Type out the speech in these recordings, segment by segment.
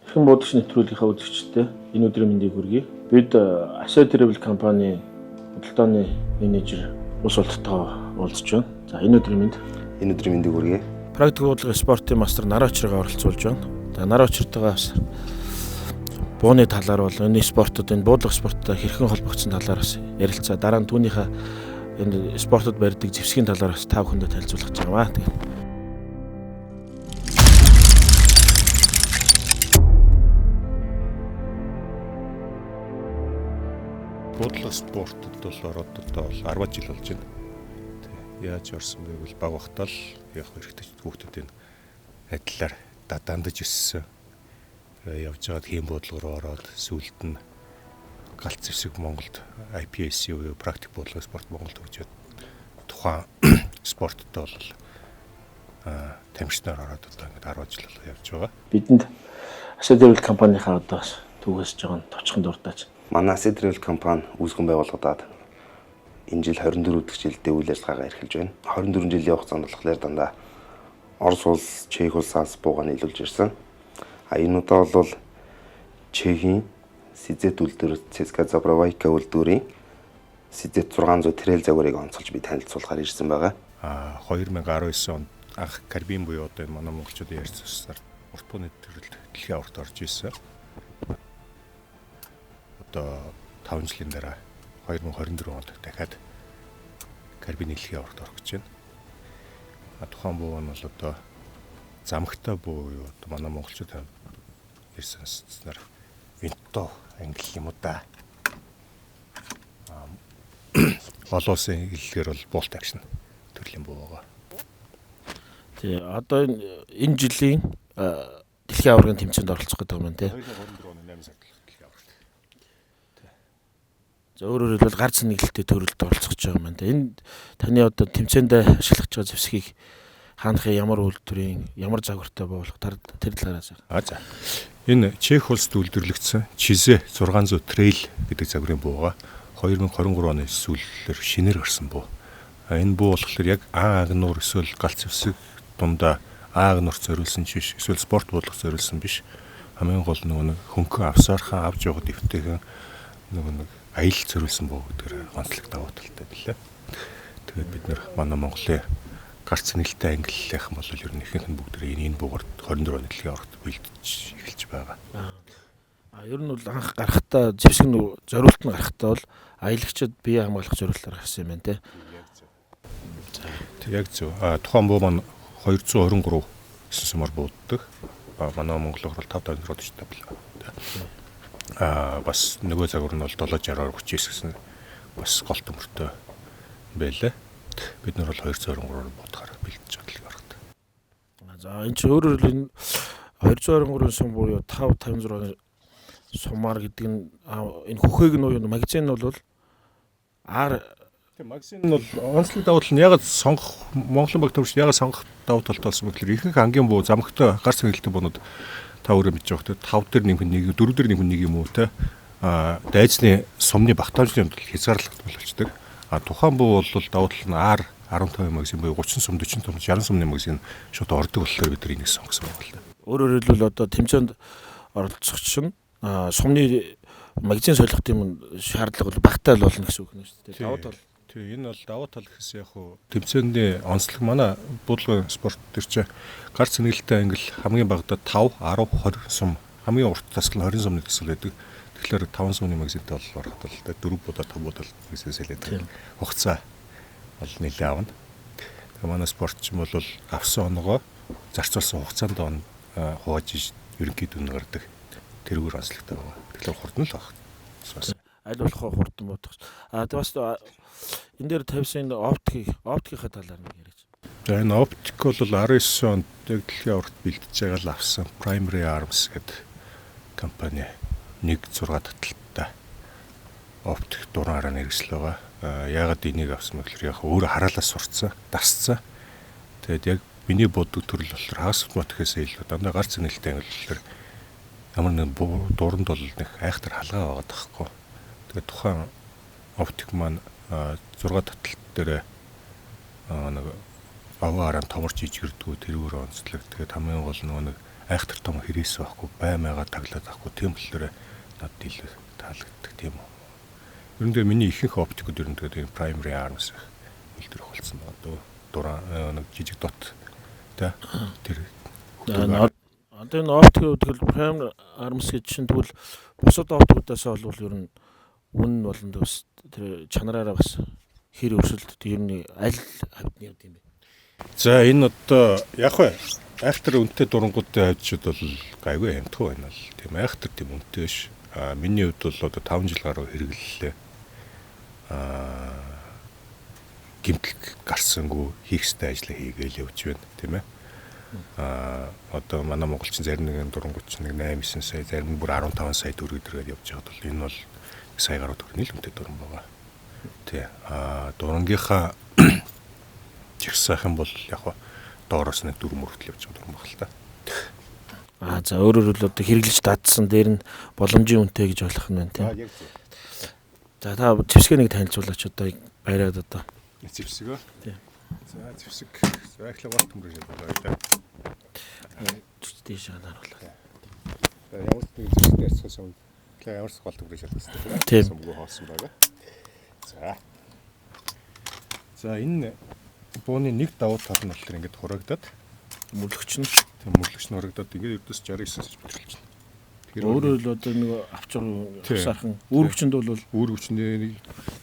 Хэрхэн буудагч нэвтрүүлгийнхаа үзэгчдээ энэ өдрийн мэндийг хүргэе. Бид Asset Travel компани худалдааны менежер ус болтойгоо уулзж байна. За энэ өдрийн мэндийг хүргэе. Практик буудлын спортын мастер Нараа Очиргаа оролцуулж байна. За Нараа Очиртойгоо бас бууны талаар бол энэ спортод энэ буудлах спорттой хэрхэн холбогдсон талаар бас ярилцаа. Дараа нь түүнийхээ энэ спортод барьдаг зэвсгийн талаар бас та бүхэндээ танилцуулах гэж байна. Тэгээд буудлах спортод бол ороод одоо 10 жил болж байна. Яаж орсон бэ гэвэл баг багтаа л яг хэрэгтэй хүүхдүүдийн адилаар дандаж өссөн. Явж байгаад хийм буудлага руу ороод сүүлд нь галт зэвсэг Монголд IPS буюу практик буудлага спорт Монголд хөгжөөд тухайн спортод бол тамирчнаар ороод одоо ингээд 10 жил болоо явж байгаа. Бидэнд Asset Travel компанийнхаа одоо түгээсэж байгаа товчхон дуртаач. Манай Asset Travel компани үүсгэн байгуулагдаад энэ жил 24 дахь жилдээ үйл ажиллагаагаа эрхэлж байна. 24 жилийн хугацаанд болохоор дандаа Орос улс, Чех улсаас буугаа нийлүүлж ирсэн. Энэ удаа бол Чехийн Сизет үйлдвэр ЦСКА Забравайка үйлдвэрийн Сизет 600 трейл загварыг онцолж би танилцуулахаар ирсэн байгаа. 2019 онд анх карбин буюу одоо манай монголчуудын ярьц уснаар урт бууны төрөлд дэлхийн аварт орж ирсэн. Одоо 5 жилийн дараа 2024 онд дахиад карбин дэлхийн аварт орох гэж байна. Тухайн буу нь бол одоо замгтай буу юу одоо манай монголчууд ирсэн сонсноор винто англи юм уу да. Олон улсын хэллэгээр бол буулт акшн төрлийн буу байгаа. Тий одоо энэ жилийн дэлхийн аваргын тэмцээнд оролцох гэдэг юм байна тий. 2024 оны 8 сард дэлхийн аварт. За өөрөөр хэлбэл гар цэнэглэлтэй төрөлд оролцох гэж байгаа юм байна. Энэ таны одоо тэмцээнд ашиглаж байгаа зэвсгийг хаанахын ямар үйлдвэрийн ямар загвартай буулах тэр талаараас. За. Энэ Чех улсад үйлдвэрлэгдсэн Чизе 600 трейл гэдэг загварын бууга 2023 оны сүүлээр шинээр гарсан буу. Энэ буу болохоор яг агнуур эсвэл галц зэвсэг дундаа агнуурт зориулсан биш эсвэл спорт буулгах зориулсан биш. Хамгийн гол нэг хөнгөн авсаархан авж явах дэвтэйхэн нэг аялал зориулсан буу гэдгээр онцлог давуу талтай билээ. Тэгээд бид нар манай Монголын гарц нэлтэй ангиллах юм бол ер нь ихэнх нь бүгд энэ буугаар 24 оны дэлхийн аваргад бэлдэж эхэлж байгаа. Ер нь бол анх гарахтаа зэвсэг нь зориулт нь гарахтаа бол аялагчид бие хамгаалах зориултаар гарсан юм байна те. Яг зөв. Тухайн буу маань 223 сумаар бууддаг. Манай монголоор бол 5,400 байлаа. Бас нөгөө загвар нь бол 760-аар 39 гэсэн бас гол төмөртэй байлаа. Бид нар бол 223-аар буудахаар бэлдэж байгаа юм. За энэ ч өөрөөр хэлбэл 223 сум буюу 556 сумаар гэдэг нь энэ хөхөйг нь уу магазин нь бол магазин нь бол онцлог давуу тал нь ягаад сонгох Монголын баг төвч ягаад сонгох давуу талтай болсон бэ гэхээр ихэнх ангийн буу замгтай гар цэнгэлтэй буунууд та өөрөө мэдж байгаа те 5 дээр нэмэх нэг 4 дээр нэмэх нэг юм уу те дайзны сумны багтаамжны хувьд хязгаарлалт болчихдог. Тухайн буу бол давуу тал нь R15 магазин буюу 30 сум 40 сум 60 сумны магазин шууд ордог болохоор бид энийг сонгосон байна л да. Өөрөөр хэлбэл одоо тэмцээнд оролцох чинь сумны магазин солих юм шаардлага бол багтаа л болно гэсэн үг нэ шүү дээ. Давуу тал. Энэ бол давуу тал гэхээс яг хуу тэмцээний онцлог манай буудлын спорт төр чинь гар цэнгэлтэй ангил хамгийн багадаа 5, 10, 20 сум хамгийн урт тасгал 20 сумны тасгал байдаг. Тэгэхээр 5 сумны магазинтай бол ороход л 4 будаа 5 будаа магазин сэлээд хугацаа бол нэлээд авна. Тэгээ манай спортч юм бол авсан оноогоо зарцуулсан хугацаанд хувааж ерөнхийдөө гардаг тэрүүгээр онцлогтой байгаа. Тэгэхээр хурдан л баг. Аль болох хурдан бодох. Тэгээд бас энэ дээр тавьсан оптикийнхаа талаар нэг яриач. За энэ оптик бол 19 онд дэлхийн аварт бэлдэж байгаа л авсан Primary Arms гэдэг компани 1.6 таталттай оптик дураараа нэрвэсэл байгаа. Яагаад энийг авсан бэ гэхээр яг өөрөө хараалаа сурцсан, дасцсан. Тэгээд яг миний боддог төрөл болохоор хагас автоматикээс илүү дандаа гар цэнгэлтэй ангиллаар ямар нэг дууранд бол нэг айхтар халгаа байгаа таахгүй. Тэгээд тухайн оптик маань 6 таталт дээр нэг аваараа томорч ижгэрдгүү тэрүүгээр онцлог. Тэгээд хамгийн гол нэг айхтар том хэрэгээс байхгүй баймаагаар таглаад авахгүй тийм болохоор надад илүү таалагддаг тийм үү. Ерөн дээр миний ихэнх оптикууд ерөн дээр primary arms илтгэх болсон байна. Дураа нэг жижиг дот тэ тэр одоо энэ оптикууд prime arms гэж чинь тэгвэл бусад оптикуудаас бол ер нь үнэн болон төс тэр чанараараа бас хэр өрсөлдөд ер нь аль хавьд нь явд юм бэ? За энэ одоо яг вэ айхтар үнэтэй дурангуудтай хажууд бол гайгүй амтгүй байна л тийм айхтар тийм үнэтэй ш. Миний хувьд бол одоо 5 жил гаруй хэрэглэлээ. Гимтэл гарсангүй хийх ёстой ажлаа хийгээл явж байна тийм ээ. Одоо манай монголчин зарим нэгэн дурангууд чинь 8-9 сая, зарим нь бүр 15 сая төгрөг дөрөөр явж байгаа бол энэ бол сая гаруй төгрөг нэлээд дуран байгаа. Тий. Дурангийнхаа жигсаах юм бол яг доороос нэг 4 мөрөлт явж байгаа дуран баг л та. За өөрөөр хэлбэл одоо хэрэглэж татсан дээр нь боломжийн үнэтэй гэж ойлгох нь байна тийм. За та зэвсгээ нэг танилцуулаач одоо баяраад одоо. Зэвсгөө. Тийм. За зэвсэг захлаа гол төмөрөж байгаа. Дээш харуулаа. Ямар ч нэг зэвсэг ярьсан ямар ч гол төмөрөж байгаа. Тийм. Сумгүй хоосон байгаа. За энэ бууны нэг давуу тал нь болохоор ингээд хурагдаад Мөрлөгч нь тийм мөрлөгч нь хурагдаад ингээд ердөөс 69-аас битрэлж байна. Өөрөөр л одоо нэг авч явсархан үүрэгчэнд бол үүрэгчний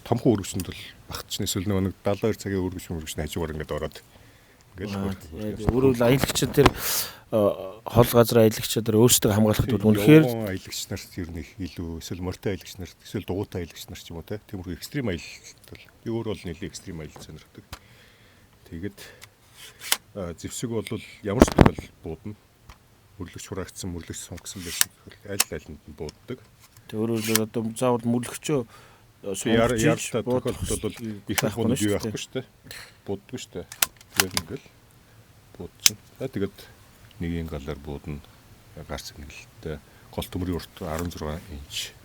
томхон үүрэгчэнд бол багчны эсвэл нэг 72 цагийн үүрэгч хажуугаар ингээд ороод ингээд өөрөөр л аялагчид тэр хол газар аялагчид тэр өөрсдөө хамгаалахад бол үнэхээр аялагч нарт ер нь илүү эсвэл морьтой аялагч нарт эсвэл дугуйтай аялагч нар ч юм уу те тиймэрхүү экстрим аялалт бол би өөр бол нэлээд экстрим аялал сонирхдаг. Тэгээд зэвсэг бол ямар ч тохиол буудна. Мөрлөгч хураагдсан, мөрлөгч сунгасан байсан аль нь бууддаг. Тэг өөрөөр л одоо заавал мөрлөгчөө сунгаж тохиолдолд бол их ахуйн бий байхгүй шүү дээ. Бууддаг шүү дээ. Тэгээд ингээл буудчихна. Тэгээд нэгийн галаар буудна. Гарц нэгэлтэй гол төмрийн урт 16 инч.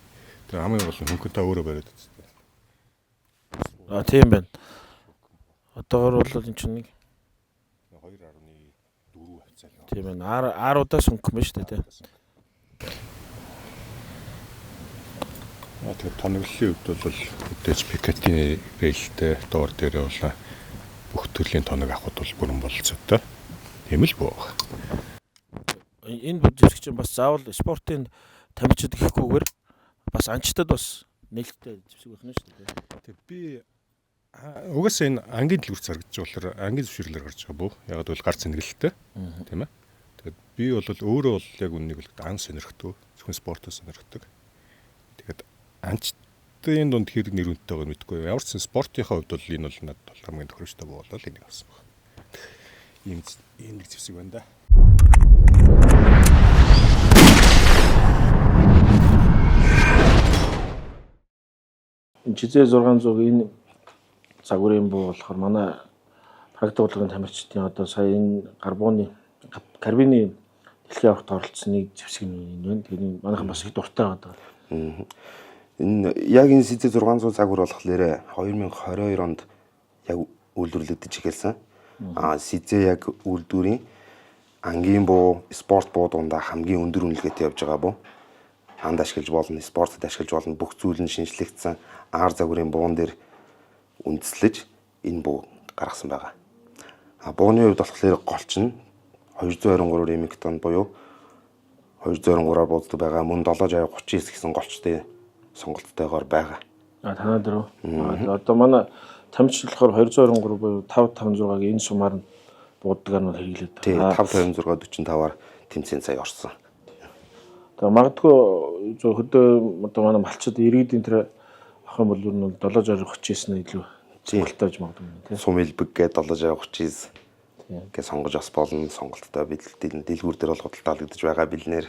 Тэгээд хамгийн гол нь хөнгөнтэй өөрөө бариад үзтээ. Тийм байна. Одоогор бол энэ чинь нэг 2.4 хавцаа. Тийм байна. Аруудаас өнгөх юм шүү дээ. Тэгээд тоноглолын хувьд бол мэдээж Piketty бэлтэй доор дээр бол бүх төрлийн тоног авахд бол бүрэн болцоотой. Тийм л боо. Энэ бүжиг чинь бас заавал спортын тамирчид гэхгүйгээр бас анчтад бас нээлттэй зэвсэг байна шүү дээ. Тэгээд би угаасаа энэ ангийн дэлгүүрт зарагдаж болохоор ангийн зөвшөөрлөөр гарч байгаа бөө. Яг бол гар цэнгэлтэй. Тийм ээ. Тэгээд би бол өөрөө бол яг үннийг л ан сонирхдаг. Зөвхөн спортоо сонирхдаг. Тэгээд анчтын дунд хэрэг нэр үнэтэй байгааг мэдгүй. Ямар ч спортынхаа хувьд бол энэ бол надад хамгийн тохиромжтой болол энийг авсан баг. Ийм нэг зэвсэг байна да. Жизээ 600 энэ загварын буу болохоор манай практик урлагийн тамирчдын одоо сая энэ карбины дэлхийн аврагт оролцсон нэг зэвсэг нь байна. Тэгээд манайхан бас их дуртай байгаа. Энэ яг энэ Сизээ 600 загвар болохоор 2022 онд яг үйлдвэрлэгдэж эхэлсэн. Сизээ яг үйлдвэрийн ангийн буу, спорт буу дундаа хамгийн өндөр үнэлгээтэй явж байгаа буу. Анд ашиглаж болно, спортод ашиглаж болно, бүх зүйл нь шинжлэгдсэн ар загварын буун дээр үндэслэж энэ буу гаргасан байгаа. Бууны хувьд болохоор голч нь 223 ремингтон буюу 223-аар бууддаг байгаа. Мөн 760-39 гэсэн голчтой сонголттойгоор байгаа. Танаа дөрөв. Одоо манай тамирчид болохоор 223 буюу 556-гийн энэ сумаар нь бууддаг нь хэрэглээд байгаа. 556 45-аар тэмцээн сая орсон. Тэгээ магадгүй хөдөө одоо манай малчид иргэдийн тэр ах юм бол нь 760-39 нь илүү сонголтойж магадгүй тийм. Сум элбэг гээд 760-39 гэж сонгож бас болно. Сонголттой дэлгүүр дээр бол худалдаалагдаж байгаа билнээр.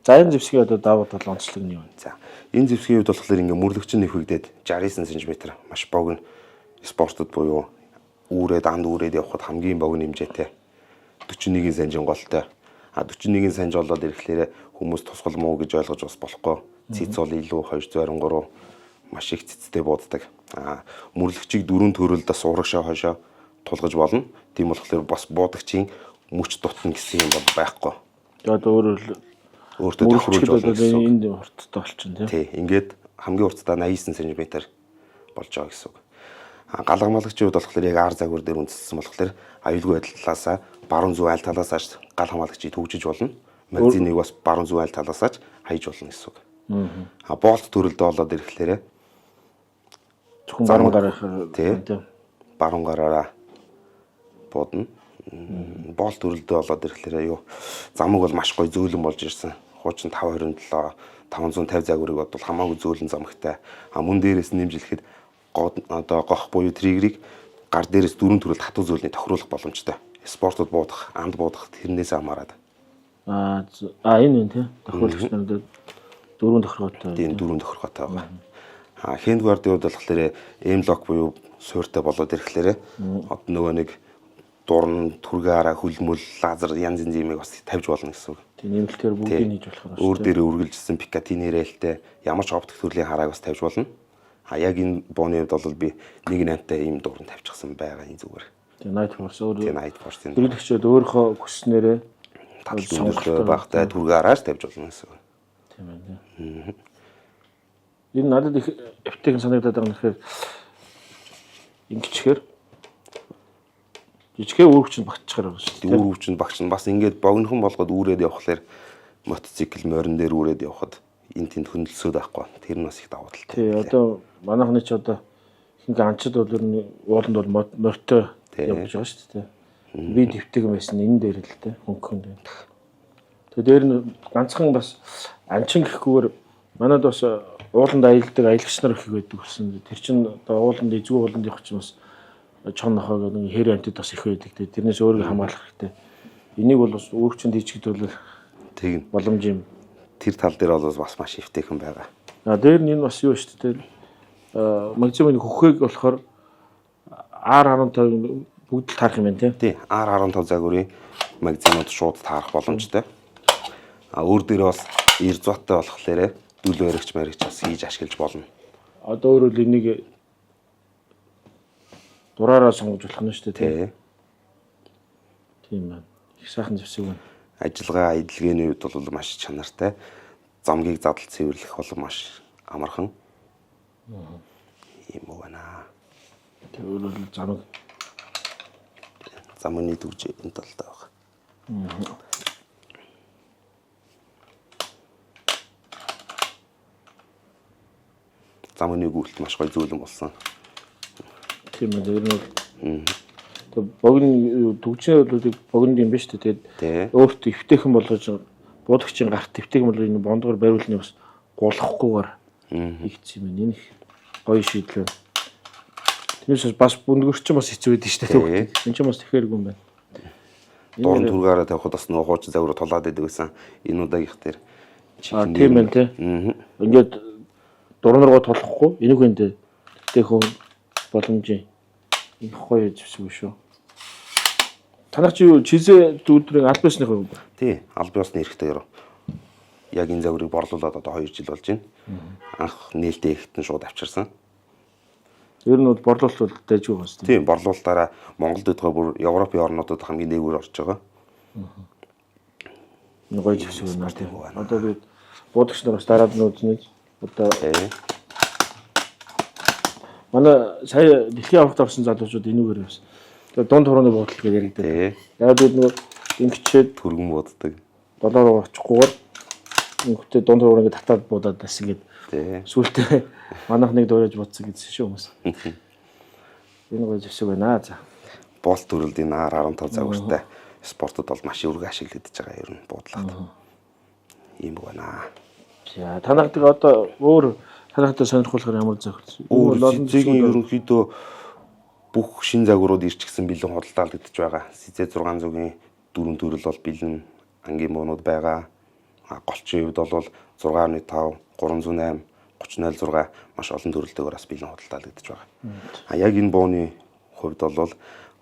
За энэ зэвсгийн одоо давуу тал онцлог нь юу вэ? За энэ зэвсгийн хувьд болохоор ингээ мөрлөгч нь нэвхэгдээд 69 см маш богино спортод буюу данд үүрээд явхад хамгийн богино хэмжээтэй 41 санжин голтой. 41 санж болоод ирэхлээр хүмүүс тусгал муу гэж ойлгож бас болохгүй. Цэц бол илүү 223 маш их цэцтэй бууддаг. Мөрлөгчийг 4 төрөлдөөс урагшаа хойшоо тулгаж болно. Тийм болохоор бас буудагчийн мөч дутна гэсэн юм бол байхгүй. За одоо Өөртөө тохируулж болно гэсэн үг. энд урттай болчихно тийм. Тий. Ингээд хамгийн уртдаа 89 см болж байгаа гэсэн үг. Галгамаалагчид болохоор яг ар загвар дээр үндэслсэн болохоор аюулгүй байдлаасаа баруун зүүн аль талаасаа гал хамгаалагчийг төвжиж болно. Магазиныг бас баруун зүүн аль талаасаа хайж болно гэсэн үг. Болт төрөлдөө болоод ирэхлээрээ зөвхөн баруун гарахаар тийм. Баруун гараараа бодно. Болт төрөлдөө болоод ирэхлээрээ юу замаг бол маш гоё зөөлөн болж ирсэн. Хуучин 527 550 загварыг бодвол хамаагүй зөөлөн замагтай. Мөн дээрээс нэмжлэхэд одоо гох буюу триггерийг гар дээрээс дөрвөн төрөлд хатуу зөөлний тохируулах боломжтой. Спортод буудах, анд буудах тэрнээс хамаарат. Энэ тийм тохируулагч нарт дөрвөн тохиргоотой. Тийм дөрвөн тохиргоотой байгаа. Хэндгвардын хувьд болохоор M-lock буюу суурьтай болоод ирэхлээрээ одоо нөгөө нэг дурн, түргээрээ хөлмөл, лазер янз янзын юмыг бас тавьж болно гэсэн үг. Тийм нэмэлтээр бүгдийг хийж болох юм. Өөр дээрээ үргэлжилсэн Picatinny rail-тэй ямар ч оптик төрлийн харааг бас тавьж болно. Яг энэ бооны хувьд бол би 1.8-тай ийм дуран тавьчихсан байгаа энэ зүгээр. Тийм Night Force өөр. Тийм Night Force. Хэрэглэгчид өөрийнхөө хүснээрээ татал дүнлээ багтай түргээрээ тавьж болно гэсэн үг. Тийм байна. Энэ надад их эвтэйгэн санагдаад байгаа нь тэгэхээр ингэчээр жижигхэн үүрэгч нь багтчихаар байгаа шүү дээ. Үүрэгч нь багч нь бас ингээд богинохон болгоод үүрээд явхлаар мотоцикл морин дээр үүрээд явхад энэ тэнд хөндлөсөд байхгүй. Тэр нь бас их давуу талтай. Тий, одоо манайхны ч одоо ихэнх анчид бол ууланд бол морьтой явж байгаа шүү дээ. Би дэвтэйгэн байсан энэ дээр л дээ хөнгөн дээр. Тэгээ дээр нь ганцхан бас анчин гэхгүйгээр манайд бас ууланд аялдаг аялагч нар их байдаг гэсэн. Тэр чинь одоо ууланд эзгүй ууланд явах чинь бас чон нохоо гэдэг хэр амтд бас их байдаг. Тэрнээс өөрийгөө хамгаалах хэрэгтэй. Энийг бол бас өөрчлөлт хийчихвэл тийм боломж юм. Тэр тал дээр бол бас маш эвтэйхэн байгаа. Дээр нь энэ бас юу шүү дээ. Магазины хөхөйг болохоор R15 бүгд л таарах юм байна тийм. R15 загварын магазинууд шууд таарах боломжтой. Өөр дээр бас эрзууттай болохоор дүл баригч маригч бас хийж ашиглаж болно. Одоо өөрөөр энийг дураараа сонгож болох нь шүү дээ. Тийм байна. Их сайхан зэвсэг байна. Ажиллагаа аялалгын үед бол маш чанартай. Замгийг задал цэвэрлэх бол маш амархан. Ийм байна. Тэр бол замын төвж энэ талтай байна. Замын гүйлт маш гоё зөөлөн болсон. Тийм ээ. Тэр богино төгжээ бол богино юм ба шүү дээ. Тэгээд өөртөө эвтэйхэн болгож буудагчийн гарт эвтэйхэн болгож энэ бондгоор бариулны бас гулахгүйгээр хийгдсэн юм. Энэ их гоё шийдэл байна. Тэрнээс бас бүндгөрч бас хэцүү байдаг шүү дээ. Энэ ч бас тэхээргүй юм байна. Дорн түргаараа тавихад бас нөө хуучин завруу тулаад байдаг гэсэн энэ удаагийнх дээр. Тийм байна те. Ингээд дурнаргоо тулахгүй энийг хүнд эвтэйхэн боломжийн их гоё зэвсэг шүү. Танах чи юу чизээ дүүдрийн альбасных юм ба? Тий, альбасны эрэхтэй яруу. Яг энэ загварыг борлуулад одоо 2 жил болж байна. Анх нээлттэй ихэдэн шууд авчирсан. Ер нь бол борлуулалт бол дайжгүй байна шүү. Тийм, борлуулалтаараа Монголд идэх бүр Европын орнуудад хамгийн дээгүүр орж байгаа. Энэ гоё зэвсэг байна тийм. Одоо би буудагч нар бас дараад нь үзнэ. Одоо манай сая дэлхийн аврагт авсан залуучууд энүүгээр бас дунд хорооны буудал гэж яригддаг. Яг л нэг ингэчээд түргэн бууддаг. Долоор очихгүйгээр ингэхдээ дунд хорооны татаад буудаад бас ингэж сүултээ манайх нэг дуурайж бодсон гэсэн шүү хүмүүс. Энэ гоё зэвсэг байна. За. Болт төрөлд энэ R15 загвартай спортод бол маш өргө ашиглагдаж байгаа ер нь буудлаад. Ийм байна. За танахдаг одоо өөр танахтай сонирхолтой ямар зөвлөс? Цэгийн ерөнхийдөө бүх шин загварууд ирчихсэн бэлэн худалдаалагдаж байгаа. CZ 600-ийн дөрвөн төрөл бол бэлэн ангийн буунууд байгаа. Голчийн хувьд бол 6.5, 308, 3006 маш олон төрөлтэйгээр бас бэлэн худалдаалагдаж байгаа. Яг энэ бууны хувьд бол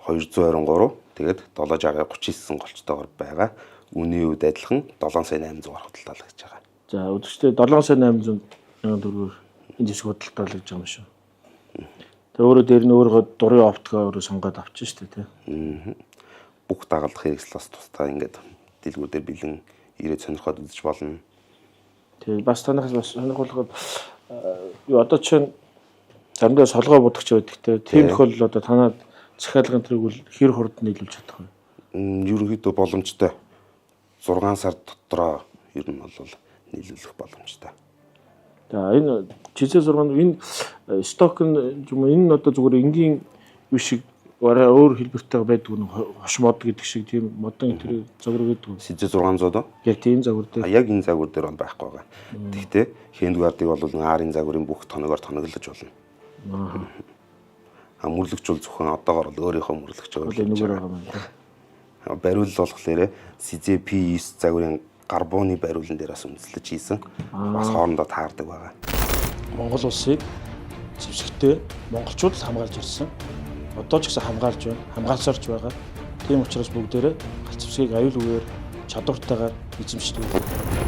223, тэгээд 769 голчтойгоор байгаа. Үүний үед адилхан 7,800 худалдаалагдаж байгаа. За өдөртөө 7,800 төгрөгөөр энэ зэвсэг худалдаалагдаж байгаа юм шүү. Тэгээ өөрөө дээр нь өөрөө дурын оптикаа өөрөө сонгоод авчих шүү дээ тий. бүх дагалдах хэрэгсэл бас тусдаа ингээд дэлгүүр дээр бэлэн ирээд сонирхоод үзэж болно. Тэгээд бас танахаас бас сонирхолтой юу одоо чинь заримдаа солгоо будагч байдаг те. Тийм тохиолдол одоо танаад захиалгын тэрийг бол хэр хурд нийлүүлж чадах вэ? Ерөнхийдөө боломжтой. 6 сар дотроо ер нь бол нийлүүлэх боломжтой. За энэ жилийн 6 энэ сток нь юм энэ нь одоо зүгээр энгийн юу шиг арай өөр хэлбэртэй байдаг нь хош мод гэдэг шиг тийм модон тэр загвар гэдэг. Сизэ 600 доо. Яг тийм загвар дээр. Яг энэ загвар дээр бол байхгүй байгаа. Гэхдээ хэндгардыг бол арын загварын бүх тоногоор тоноглож болно. Мөрлөгч бол зөвхөн одоогоор л өөрийнхөө мөрлөгч байгаа юм байна. Бариул болохоор Сизэ P9 загварын карбоны бариулан дээр бас үндэслэж хийсэн. Бас хоорондоо таардаг байгаа. Монгол улсыг зэвсэгтэй монголчууд л хамгаалж ирсэн. Одоо ч гэсэн хамгаалж байна, хамгаалсарч байгаа. Тийм учраас бүгдээрээ галт зэвсгийг аюул үгээр чадвартайгаар эзэмшдэг.